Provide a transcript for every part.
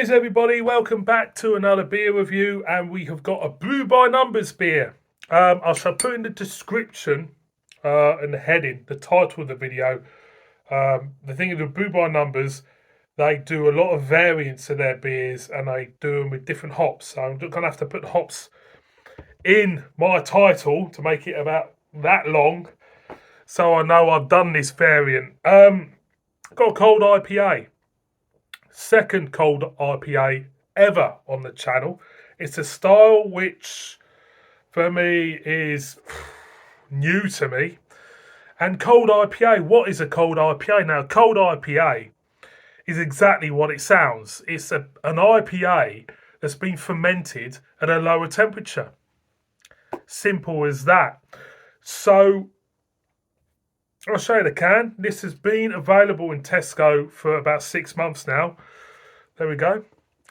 Cheers everybody, welcome back to another beer review, and we have got a Brew by Numbers beer. I shall put in the description and the heading, the title of the video. The thing is with Brew by Numbers, they do a lot of variants of their beers and they do them with different hops. So I'm going to have to put the hops in my title to make it about that long, so I know I've done this variant. Got a cold IPA. Second cold IPA ever on the channel. It's a style which for me is new to me. And cold IPA, what is a cold IPA? Now, cold IPA is exactly what it sounds. It's an IPA that's been fermented at a lower temperature. Simple as that. So I'll show you the can. This has been available in Tesco for about 6 months now. There we go.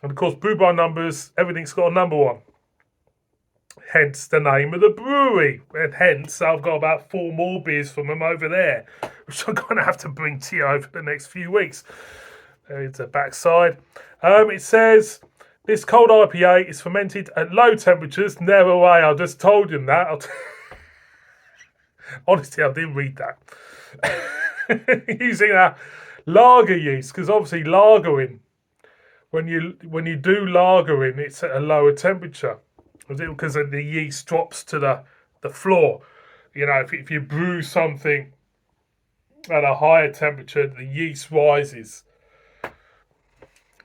And of course, Brew by Numbers, everything's got a number one. Hence the name of the brewery. And hence, I've got about 4 more beers from them over there, which I'm going to have to bring to you over the next few weeks. There's the backside. It says, this cold IPA is fermented at low temperatures. Never way, I just told him that. Honestly, I didn't read that. Using a lager yeast, because obviously lagering, when you do lagering, it's at a lower temperature because the yeast drops to the floor. You know, if you brew something at a higher temperature, the yeast rises.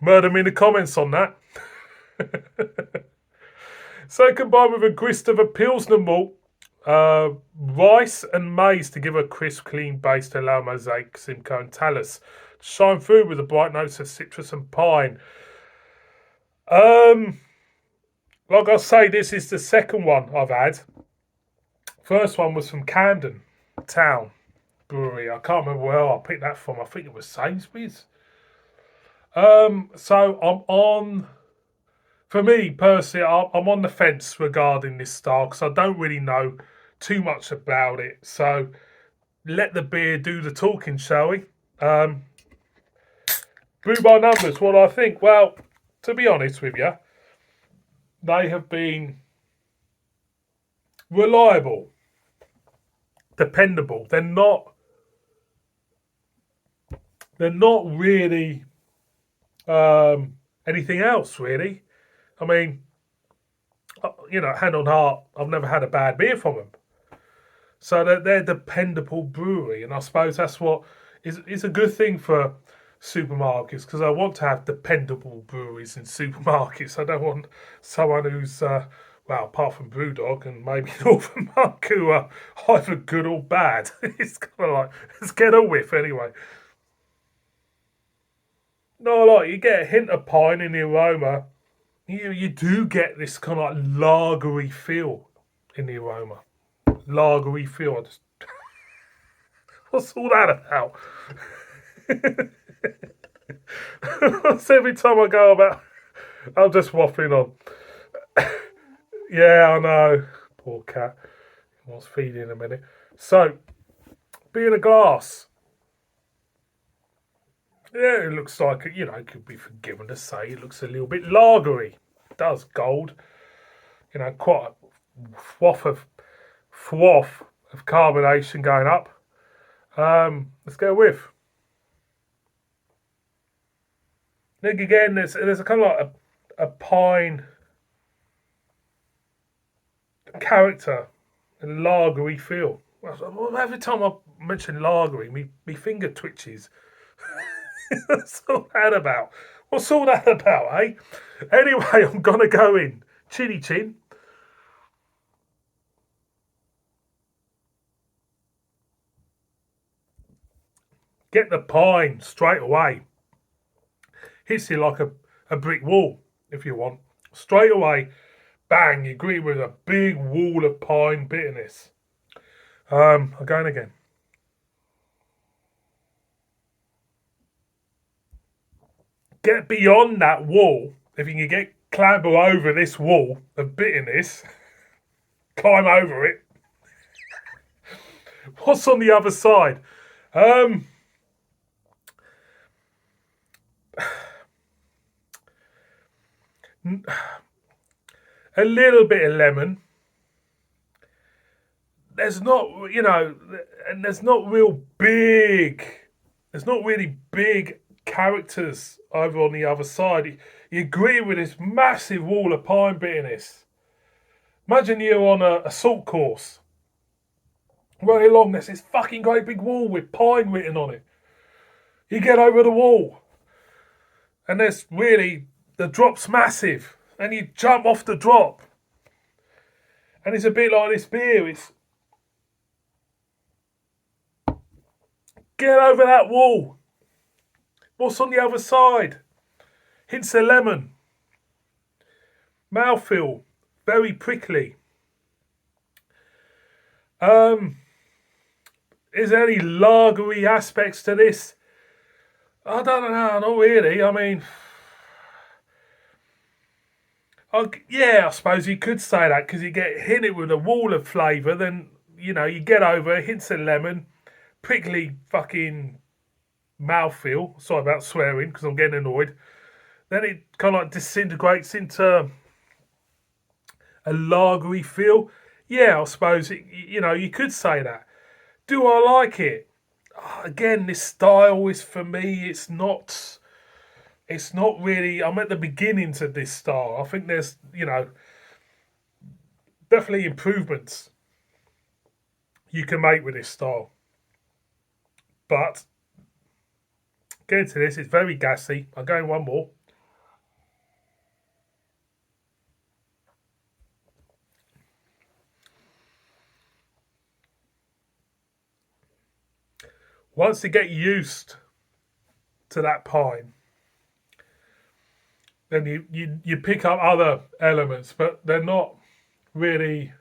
Murder me in the comments on that. So combined with a grist of a Pilsner malt, rice and maize to give a crisp, clean base to allow Mosaic, Simcoe and Talus to shine through with the bright notes of citrus and pine. Like I say, this is the second one I've had. First one was from Camden Town Brewery. I can't remember where I picked that from. I think it was Sainsbury's. So I'm on... For me, personally, I'm on the fence regarding this style because I don't really know too much about it. So let the beer do the talking, shall we? Brew by Numbers, what do I think? Well, to be honest with you, they have been reliable, dependable. They're not really anything else, really. I mean, you know, hand on heart, I've never had a bad beer from them. So they're dependable brewery, and I suppose that's what is a good thing for supermarkets, because I want to have dependable breweries in supermarkets. I don't want someone who's, well, apart from Brewdog and maybe Northern Monk, who are either good or bad. It's kind of like, let's get a whiff anyway. No, like, you get a hint of pine in the aroma. You do get this kind of like lagery feel in the aroma. Lagery feel. What's all that about? Every time I go about, I'm just waffling on. Yeah, I know. Poor cat. He wants feeding in a minute. So, being a glass. Yeah, it looks like, you know, it could be forgiven to say it looks a little bit lagery. It does, gold. You know, quite a froth of carbonation going up. Let's go with. Then again, there's a kind of like a pine character and lagery feel. Every time I mention lagery, me finger twitches. What's all that about? What's all that about, eh? Anyway, I'm going to go in. Chinny chin. Get the pine straight away. Hits you like a brick wall, if you want. Straight away, bang, you greet with a big wall of pine bitterness. I'm going again. Get beyond that wall. If you can get clamber over this wall of bitterness, climb over it. What's on the other side? a little bit of lemon. There's not, and there's not real big. There's not really big characters over on the other side. You agree with this massive wall of pine bitterness. Imagine you're on a salt course. Running along, there's this fucking great big wall with pine written on it. You get over the wall, and there's really, the drop's massive, and you jump off the drop. And it's a bit like this beer. It's get over that wall. What's on the other side? Hints of lemon. Mouthfeel. Very prickly. Is there any lagery aspects to this? I don't know, not really. I mean, I suppose you could say that because you get hit it with a wall of flavour, then, you get over hints of lemon, prickly fucking mouthfeel. Sorry about swearing because I'm getting annoyed. Then it kind of like disintegrates into a lagery feel. Yeah, I suppose, you could say that. Do I like it? Again, this style is, for me, it's not really, I'm at the beginnings of this style. I think there's, definitely improvements you can make with this style. But, getting to this, it's very gassy. I'm going one more. Once you get used to that pine, then you pick up other elements, but they're not really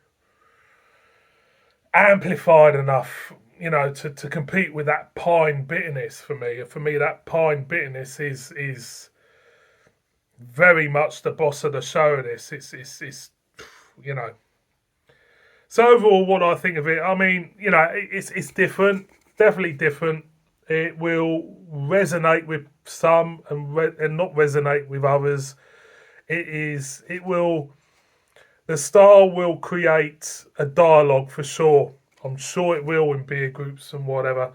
amplified enough, to compete with that pine bitterness for me. For me, that pine bitterness is very much the boss of the show of this. It's So overall, what I think of it, I mean, it's different, definitely different. It will resonate with some and not resonate with others. The style will create a dialogue for sure. I'm sure it will in beer groups and whatever.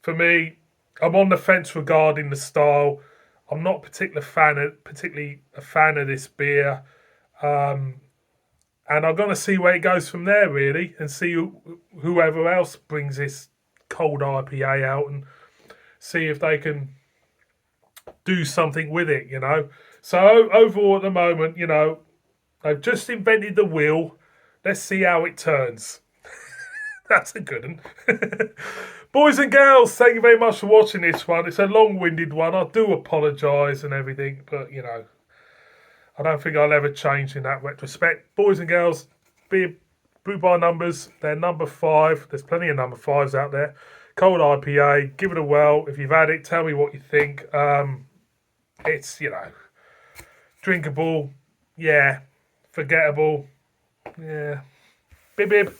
For me, I'm on the fence regarding the style. I'm not particularly a fan of this beer. And I'm going to see where it goes from there, really, and see whoever else brings this cold IPA out and see if they can do something with it, So overall, at the moment, they've just invented the wheel. Let's see how it turns. That's a good one. Boys and girls, thank you very much for watching this one. It's a long-winded one. I do apologise and everything, but, I don't think I'll ever change in that retrospect. Boys and girls, Brew by numbers. They're number 5. There's plenty of number 5s out there. Cold IPA. Give it a whirl. If you've had it, tell me what you think. It's, drinkable. Yeah. Forgettable. Yeah. Bib bib.